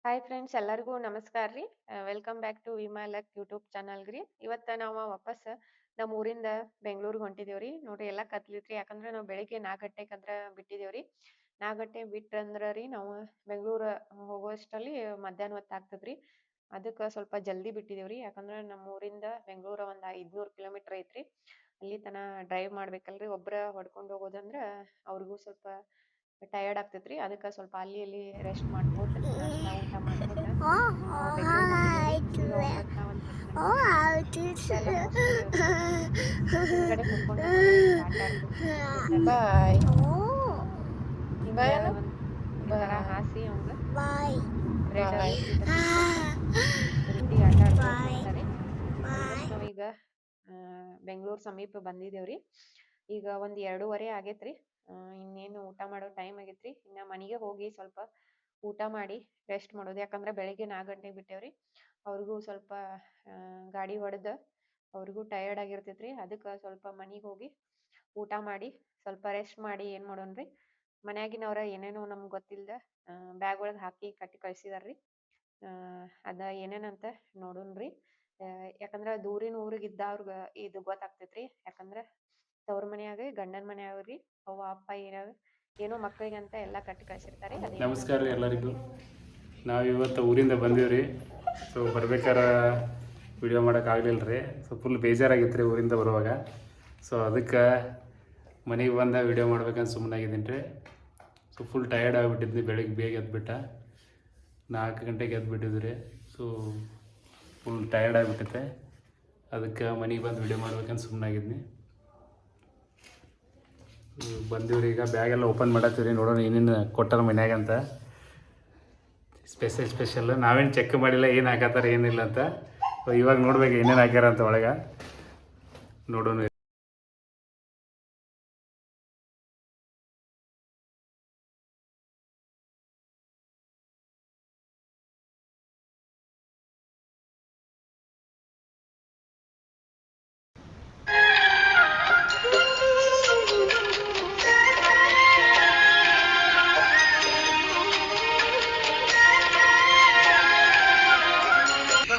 Hi friends ಎಲ್ಲರಿಗೂ ನಮಸ್ಕಾರ ರೀ. ವೆಲ್ಕಮ್ ಬ್ಯಾಕ್ ಟು ವಿಮಾಲಕ್ ಯೂಟ್ಯೂಬ್ ಚಾನಲ್ ರೀ. ಇವತ್ತು ನಾವು ವಾಪಸ್ ನಮ್ಮ ಊರಿಂದ ಬೆಂಗಳೂರಿಗೆ ಹೊಂಟಿದೇವ್ರಿ. ನೋಡ್ರಿ ಎಲ್ಲ ಕತ್ಲಿತ್ರಿ, ಯಾಕಂದ್ರೆ ನಾವು ಬೆಳಿಗ್ಗೆ 4 ಗಂಟೆಗೆ ಬಿಟ್ಟಿದೇವ್ರಿ. 4 ಗಂಟೆ ಬಿಟ್ರಂದ್ರ ರೀ ನಾವು ಬೆಂಗಳೂರು ಹೋಗೋಷ್ಟರಲ್ಲಿ ಮಧ್ಯಾಹ್ನ ಹೊತ್ತು ಆಗ್ತದ್ರಿ. ಅದಕ್ಕೆ ಸ್ವಲ್ಪ ಜಲ್ದಿ ಬಿಟ್ಟಿದೇವ್ರಿ, ಯಾಕಂದ್ರೆ ನಮ್ಮ ಊರಿಂದ ಬೆಂಗಳೂರು ಒಂದು 500 ಕಿಲೋಮೀಟರ್ ಐತ್ರಿ. ಅಲ್ಲಿ ತನ ಡ್ರೈವ್ ಮಾಡ್ಬೇಕಲ್ರಿ. ಒಬ್ರ ಹೊಡ್ಕೊಂಡು ಹೋಗೋದಂದ್ರ ಅವ್ರಿಗೂ ಸ್ವಲ್ಪ ಟಯರ್ಡ್ ಆಗ್ತೈತ್ರಿ. ಅದಕ್ಕೆ ಸ್ವಲ್ಪ ಅಲ್ಲಿ ಇಲ್ಲಿ ರೆಸ್ಟ್ ಮಾಡ್ಕೊತ ನಾಷ್ಟಾ ಊಟ ಮಾಡ್ಕೊತ ಬೆಂಗಳೂರು ಹೊಂಟಿದೇವ್ರಿ. ಈಗ 9:10 ಎಲ್ಲ ಮುಗಿಸ್ಕೊಂಡೇವ್ರಿ. ಹಿಂದ್ಗಡೆ ಕುತ್ಕೊಂಡು ಆಟ ಆಡ್ತಿದ್ವಿ. ಬಾಯ್ ಹಿಂಗ ಬಾಯ್ ಈ ತರ ಬಾಯ್ ಹಾಸಿ ಅವಂಗ ಬಾಯ್ ರೆಡ್ ಬಾಯ್ ಬಿಸ್ಕಿಟ್ ರೀತಿ ಆಟ ಆಡ್ಕೊಂತ ಹೋಗ್ತಾರಿ. ಆಲ್ಮೋಸ್ಟ್ ನಾವೀಗ ಬೆಂಗಳೂರು ಸಮೀಪ ಬಂದಿದೇವ್ರಿ. ಈಗ ಒಂದ್ 2:30 ಆಗೇತ್ರಿ. ಇನ್ನೇನು ಊಟ ಮಾಡೋ ಟೈಮ್ ಆಗೈತ್ರಿ. ಇನ್ನ ಮನೆಗೆ ಹೋಗಿ ಸ್ವಲ್ಪ ಊಟ ಮಾಡಿ ರೆಸ್ಟ್ ಮಾಡೋದು, ಯಾಕಂದ್ರೆ ಬೆಳಿಗ್ಗೆ 4 ಗಂಟೆಗೆ ಬಿಟ್ಟೇವ್ರಿ. ಅವ್ರಿಗೂ ಸ್ವಲ್ಪ ಗಾಡಿ ಹೊಡೆದ ಅವ್ರಿಗೂ ಟಯರ್ಡ್ ಆಗಿರ್ತೈತ್ರಿ. ಅದಕ್ಕೆ ಸ್ವಲ್ಪ ಮನೆಗೆ ಹೋಗಿ ಊಟ ಮಾಡಿ ಸ್ವಲ್ಪ ರೆಸ್ಟ್ ಮಾಡಿ ಏನ್ ಮಾಡೋಣ್ರಿ, ಮನ್ಯಾಗಿನವ್ರ ಏನೇನೋ ನಮ್ಗೆ ಗೊತ್ತಿಲ್ದ ಬ್ಯಾಗ್ ಒಳಗೆ ಹಾಕಿ ಕಟ್ಟಿ ಕಳ್ಸಿದಾರ್ರಿ. ಅದ ಏನೇನಂತ ನೋಡೋಣ್ರಿ. ಯಾಕಂದ್ರ ದೂರಿನ ಊರಿಗೆ ಇದ್ದವ್ರಿಗೆ ಇದು ಗೊತ್ತಾಗ್ತೈತ್ರಿ. ಯಾಕಂದ್ರ ತವ್ರ ಮನ್ಯಾಗ ಗಂಡನ ಮನ್ಯಾಗ್ರಿ ಅವ್ವ ಅಪ್ಪ ಏನೋ ಮಕ್ಕಳಿಗಂತ ಎಲ್ಲ ಕಟ್ಟಿ ಕಳ್ಸಿರ್ತಾರೆ. ನಮಸ್ಕಾರ ರೀ ಎಲ್ಲರಿಗೂ. ನಾವಿವತ್ತು ಊರಿಂದ ಬಂದೀವ್ರಿ. ಸೊ ಬರ್ಬೇಕಾರ ವಿಡಿಯೋ ಮಾಡೋಕ್ಕಾಗಲಿಲ್ಲ ರೀ. ಸೊ ಫುಲ್ ಬೇಜಾರಾಗಿತ್ತು ರೀ ಊರಿಂದ ಬರುವಾಗ. ಸೊ ಅದಕ್ಕೆ ಮನೆಗೆ ಬಂದ ವಿಡಿಯೋ ಮಾಡ್ಬೇಕಂತ ಸುಮ್ಮನಾಗಿದ್ದೀನಿ ರೀ. ಸೊ ಫುಲ್ ಟಯರ್ಡ್ ಆಗಿಬಿಟ್ಟಿದ್ನಿ. ಬೆಳಗ್ಗೆ ಬೇಗ ಎದ್ಬಿಟ್ಟ, 4 ಗಂಟೆಗೆ ಎದ್ಬಿಟ್ಟಿದ್ವಿ ರೀ. ಸೊ ಫುಲ್ ಟಯರ್ಡ್ ಆಗಿಬಿಟ್ಟೈತೆ. ಅದಕ್ಕೆ ಮನೆಗೆ ಬಂದು ವಿಡಿಯೋ ಮಾಡ್ಬೇಕಂತ ಸುಮ್ಮನಾಗಿದ್ನಿ. ಬಂದೀವ್ರಿ. ಈಗ ಬ್ಯಾಗೆಲ್ಲ ಓಪನ್ ಮಾಡತ್ತೀವಿ ರೀ. ನೋಡೋಣ ಏನೇನು ಕೊಟ್ಟಾರ ಮನ್ಯಾಗ ಅಂತ. ಸ್ಪೆಷಲ್ ನಾವೇನು ಚೆಕ್ ಮಾಡಿಲ್ಲ ಏನು ಹಾಕತ್ತಾರ ಏನಿಲ್ಲ ಅಂತ. ಇವಾಗ ನೋಡ್ಬೇಕು ಏನೇನು ಹಾಕ್ಯಾರ ಅಂತ ಒಳಗೆ. ನೋಡೋಣ.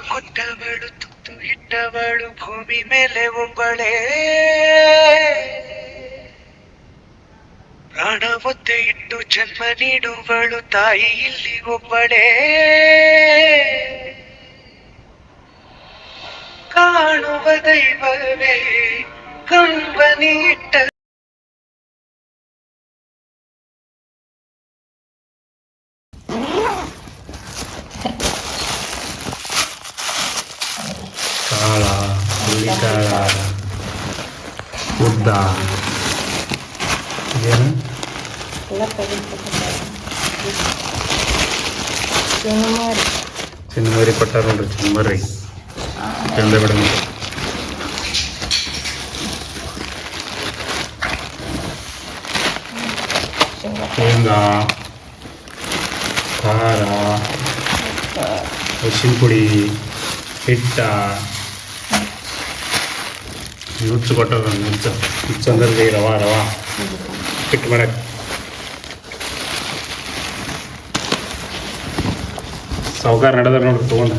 ಕೊಟ್ಟವಳು ತುತ್ತು ಇಟ್ಟವಳು ಭೂಮಿ ಮೇಲೆ ಒಬ್ಬಳೇ, ಪ್ರಾಣ ಒತ್ತೆ ಇಟ್ಟು ಜನ್ಮ ನೀಡುವಳು ತಾಯಿ ಇಲ್ಲಿ ಒಬ್ಬಳೇ. ಕಾಣುವ ದೈವವೇ ಕಂಬನಿ ಇಟ್ಟ ಕಾಳ, ಹುಳಿಕಾಳ, ಉದ್ದ ಏನು ಚಿನ್ನಮರಿ ಕೊಟ್ಟಾರ ನೋಡ್ರಿ. ಚಿನ್ನಮರಿ ಚಂದ ಬಿಡ. ಶೇಂಗಾ, ಖಾರ, ಅರಿಶಿನ ಪುಡಿ, ಹಿಟ್ಟ, ನುಚ್ಚು ಕೊಟ್ಟರು. ನುಚ್ಚು ಅಂದ್ರೆ ರವಾ ಹಿಟ್ಟು ಮಾಡಕ್ಕೆ. ಸಾವುಕಾರ ನಡೆದಾರ ನೋಡ್ರಿ ತೊಗೊಂಡು.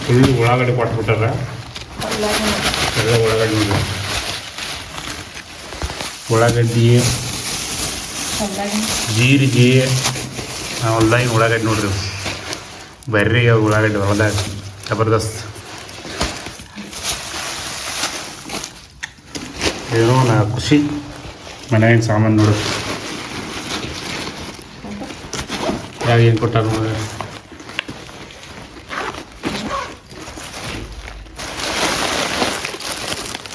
ಫುಲ್ ಉಳ್ಳಾಗಡ್ಡಿ ಕೊಟ್ಬಿಟ್ಟಾರ. ಎಲ್ಲ ಉಳ್ಳಾಗಡ್ಡಿ ನೋಡ್ರಿ. ಉಳ್ಳಾಗಡ್ಡಿ, ಜೀರಿಗೆ, ಹೊಲ್ದಾಗಿನ ಉಳ್ಳಾಗಡ್ಡಿ ನೋಡ್ರಿ. ಬರ್ರಿ ಉಳ್ಳಾಗಡ್ಡಿ ಹೊಲ್ದಾಗ ಜಬರ್ದಸ್ತ್. ಏನೋ ನಾ ಖುಷಿ ಮನೆಯಾಗಿನ ಸಾಮಾನು ನೋಡೋದು. ಏನು ಕೊಟ್ಟಾರ ನೋಡ್ರಿ.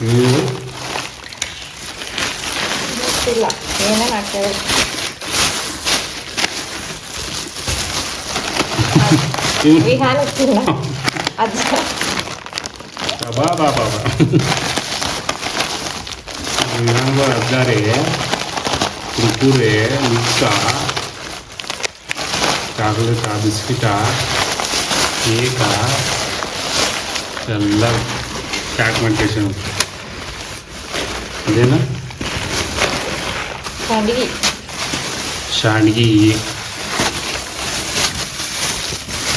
ನೀವು ಏನೇನು ಹಾಕ್ತೇವೆ ವಿಹಾನ ಅದು ಬಾ ಬಾ ಬಾ ಬಾ ವಿಧಾನಗಳು ಹದ್ದಾರೆ. ಕುರ್ಕುರೆ, ಮಿಕ್ಕ, ಚಾಕ್ಲೇಟ, ಬಿಸ್ಕಿಟ, ಕೇಕ ಎಲ್ಲ ಪ್ಯಾಕ್ ಮಾಡ್ಕೇಶನ್. ಅದೇನ ಶಾಂಡ್ಗಿ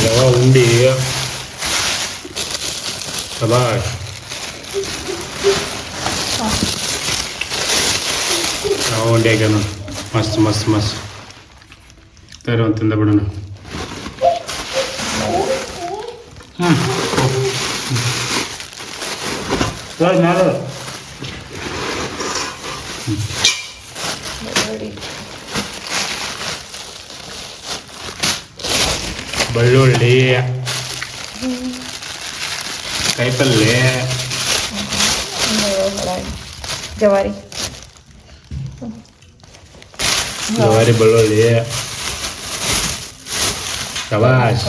ರವಾ ಉಂಡಿ ಶಬಾಷ್. ರವಾ ಉಂಡಿ ಆಗ್ಯಾವ ನೋಡಿ, ಮಸ್ತ್ ಮಸ್ತ್ ಮಸ್ತ್. ತರ ಒಂದು ತಿಂದ ಬಿಡೋಣ. ಬೆಳ್ಳುಳ್ಳಿ, ಕಾಯಿಪಲ್ಲೆ, ಜವಾರಿ ಜವಾರಿ, ಬೆಳ್ಳುಳ್ಳಿ, ಶಬಾಷ್.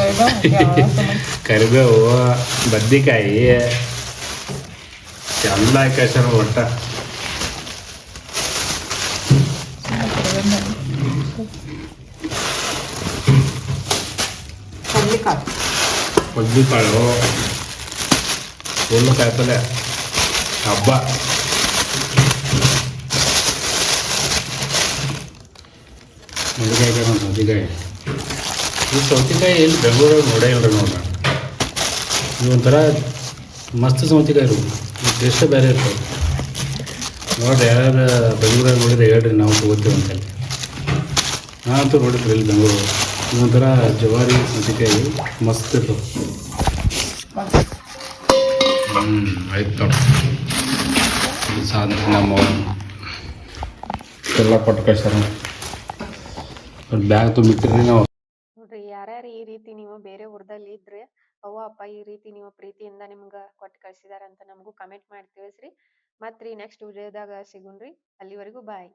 ಕರಿಬೇವು, ಬದ್ನಿಕಾಯಿ ಎಲ್ಲ ಹಾಕ್ಯಾರ ಒಟ್ಟ. ಕಡ್ಲಿಕಾಳು, ಫುಲ್ಲು ಕಾಯಿಪಲ್ಲೆ ಹಬ್ಬ. ಸೌತೆಕಾಯಿ ನೋಡಿ, ಸೌತೆಕಾಯಿ. ಈ ಸೌತೆಕಾಯಿ ಎಲ್ಲಿ ಬೆಂಗಳೂರಾಗ ನೋಡೇ ಇಲ್ರಿ ನೋಡ್ರಿ. ಇದು ಒಂಥರ ಮಸ್ತ್ ಸೌತೆಕಾಯಿ ರೀ, ಟೇಸ್ಟೇ ಬೇರೆ ಇರ್ತದೆ ನೋಡ್ರಿ. ಯಾರು ಬೆಂಗಳೂರಾಗ ನೋಡಿದ್ರೆ ಹೇಳ್ರಿ, ನಾವು ತೊಗೋತೀವಿ ಅಂತೇಳಿ. ನಾನಂತೂ ನೋಡಿದ್ರಿ ಇಲ್ಲಿ ಬೆಂಗಳೂರು. ಇದೊಂಥರ ಜವಾರಿ ಸೌತೆಕಾಯಿ ಮಸ್ತ್ ಇರ್ತದೆ. ಆಯ್ತು ನೋಡಿ, ಸಾಧ್ಯ ನಮ್ಮ ಎಲ್ಲ ಕೊಟ್ಟು ಕಳ್ಸ್ಯಾರ. ಬ್ಯಾಗ್ ತುಂಬಿಟ್ಟಿರಿ ನಾವು. ನೋಡ್ರಿ, ಯಾರ್ಯಾರು ಈ ರೀತಿ ನೀವು ಬೇರೆ ಊರ್ದಲ್ಲಿ ಇದ್ರೆ ಅವ್ವ ಅಪ್ಪ ಈ ರೀತಿ ನೀವು ಪ್ರೀತಿಯಿಂದ ನಿಮ್ಗ ಕೊಟ್ಟು ಕಳ್ಸಿದಾರ ಅಂತ ನಮಗೂ ಕಮೆಂಟ್ ಮಾಡಿ ತಿಳಿಸ್ರಿ. ಮತ್ರಿ ನೆಕ್ಸ್ಟ್ ವಿಡಿಯೋದಾಗ ಸಿಗುಣ್ರಿ. ಅಲ್ಲಿವರೆಗೂ ಬಾಯ್.